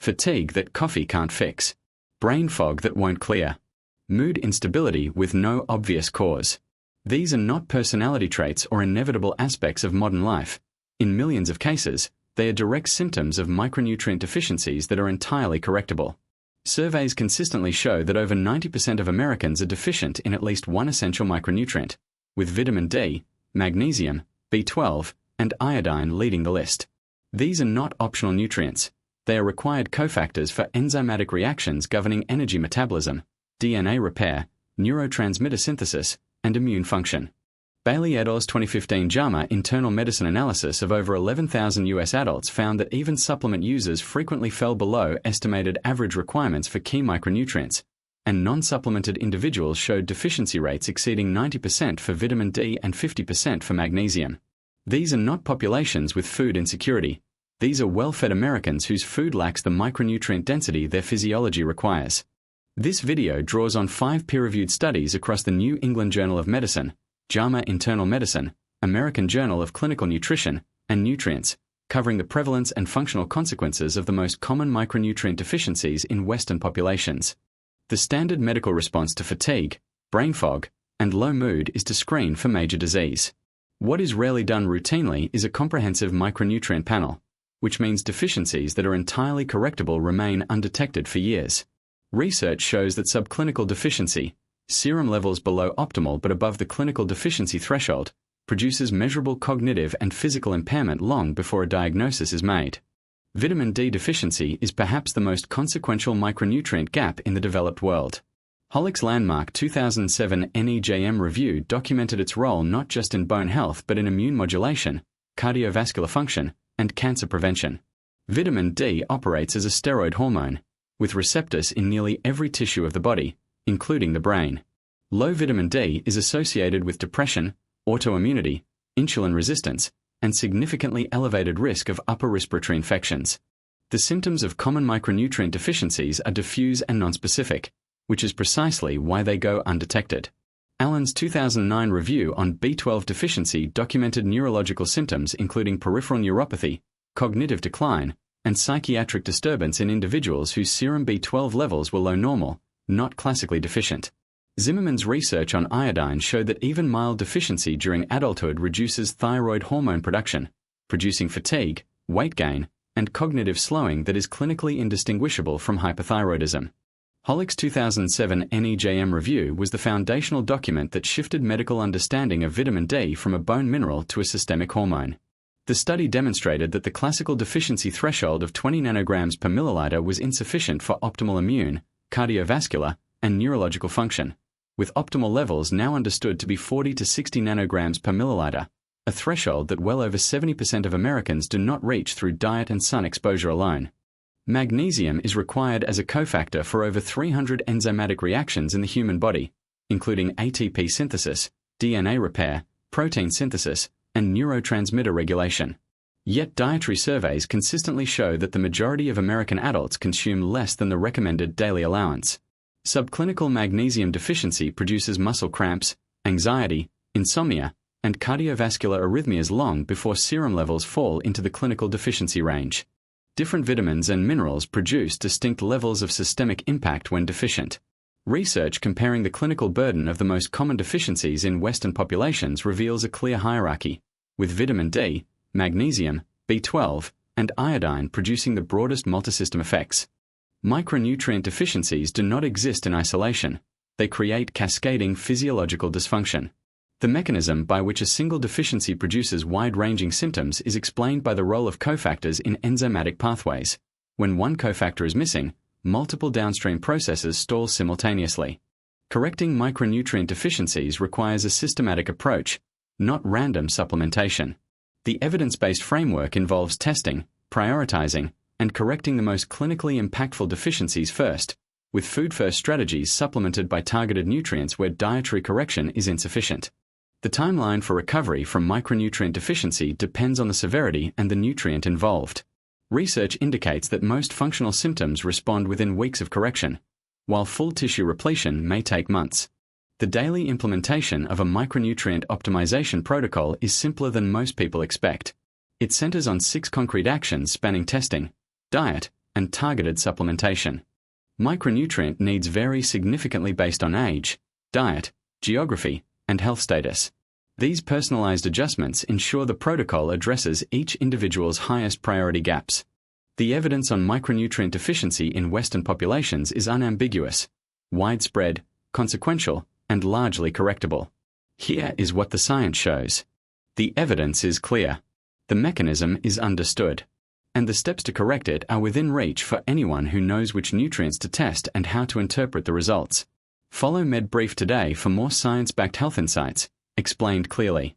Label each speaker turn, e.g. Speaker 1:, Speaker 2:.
Speaker 1: fatigue that coffee can't fix, brain fog that won't clear, mood instability with no obvious cause. These are not personality traits or inevitable aspects of modern life. In millions of cases, they are direct symptoms of micronutrient deficiencies that are entirely correctable. Surveys consistently show that over 90% of Americans are deficient in at least one essential micronutrient, with vitamin D, magnesium, B12, and iodine leading the list. These are not optional nutrients. They are required cofactors for enzymatic reactions governing energy metabolism, DNA repair, neurotransmitter synthesis, and immune function. Bailey et al.'s 2015 JAMA internal medicine analysis of over 11,000 U.S. adults found that even supplement users frequently fell below estimated average requirements for key micronutrients, and non-supplemented individuals showed deficiency rates exceeding 90% for vitamin D and 50% for magnesium. These are not populations with food insecurity. These are well-fed Americans whose food lacks the micronutrient density their physiology requires. This video draws on 5 peer-reviewed studies across the New England Journal of Medicine, JAMA Internal Medicine, American Journal of Clinical Nutrition, and Nutrients, covering the prevalence and functional consequences of the most common micronutrient deficiencies in Western populations. The standard medical response to fatigue, brain fog, and low mood is to screen for major disease. What is rarely done routinely is a comprehensive micronutrient panel, which means deficiencies that are entirely correctable remain undetected for years. Research shows that subclinical deficiency, serum levels below optimal but above the clinical deficiency threshold, produces measurable cognitive and physical impairment long before a diagnosis is made. Vitamin D deficiency is perhaps the most consequential micronutrient gap in the developed world. Hollick's landmark 2007 NEJM review documented its role not just in bone health but in immune modulation, cardiovascular function, and cancer prevention. Vitamin D operates as a steroid hormone, with receptors in nearly every tissue of the body, including the brain. Low vitamin D is associated with depression, autoimmunity, insulin resistance, and significantly elevated risk of upper respiratory infections. The symptoms of common micronutrient deficiencies are diffuse and nonspecific, which is precisely why they go undetected. Allen's 2009 review on B12 deficiency documented neurological symptoms including peripheral neuropathy, cognitive decline, and psychiatric disturbance in individuals whose serum B12 levels were low normal, not classically deficient. Zimmerman's research on iodine showed that even mild deficiency during adulthood reduces thyroid hormone production, producing fatigue, weight gain, and cognitive slowing that is clinically indistinguishable from hypothyroidism. Hollick's 2007 NEJM review was the foundational document that shifted medical understanding of vitamin D from a bone mineral to a systemic hormone. The study demonstrated that the classical deficiency threshold of 20 nanograms per milliliter was insufficient for optimal immune, cardiovascular, and neurological function, with optimal levels now understood to be 40 to 60 nanograms per milliliter, a threshold that well over 70% of Americans do not reach through diet and sun exposure alone. Magnesium is required as a cofactor for over 300 enzymatic reactions in the human body, including ATP synthesis, DNA repair, protein synthesis, and neurotransmitter regulation. Yet dietary surveys consistently show that the majority of American adults consume less than the recommended daily allowance. Subclinical magnesium deficiency produces muscle cramps, anxiety, insomnia, and cardiovascular arrhythmias long before serum levels fall into the clinical deficiency range. Different vitamins and minerals produce distinct levels of systemic impact when deficient. Research comparing the clinical burden of the most common deficiencies in Western populations reveals a clear hierarchy, with vitamin D, magnesium, B12, and iodine producing the broadest multisystem effects. Micronutrient deficiencies do not exist in isolation. They create cascading physiological dysfunction. The mechanism by which a single deficiency produces wide-ranging symptoms is explained by the role of cofactors in enzymatic pathways. When one cofactor is missing, multiple downstream processes stall simultaneously. Correcting micronutrient deficiencies requires a systematic approach, not random supplementation. The evidence-based framework involves testing, prioritizing, and correcting the most clinically impactful deficiencies first, with food-first strategies supplemented by targeted nutrients where dietary correction is insufficient. The timeline for recovery from micronutrient deficiency depends on the severity and the nutrient involved. Research indicates that most functional symptoms respond within weeks of correction, while full tissue repletion may take months. The daily implementation of a micronutrient optimization protocol is simpler than most people expect. It centers on 6 concrete actions spanning testing, diet, and targeted supplementation. Micronutrient needs vary significantly based on age, diet, geography, and health status. These personalized adjustments ensure the protocol addresses each individual's highest priority gaps. The evidence on micronutrient deficiency in Western populations is unambiguous, widespread, consequential, and largely correctable. Here is what the science shows. The evidence is clear. The mechanism is understood. And the steps to correct it are within reach for anyone who knows which nutrients to test and how to interpret the results. Follow MedBrief Today for more science-backed health insights, explained clearly.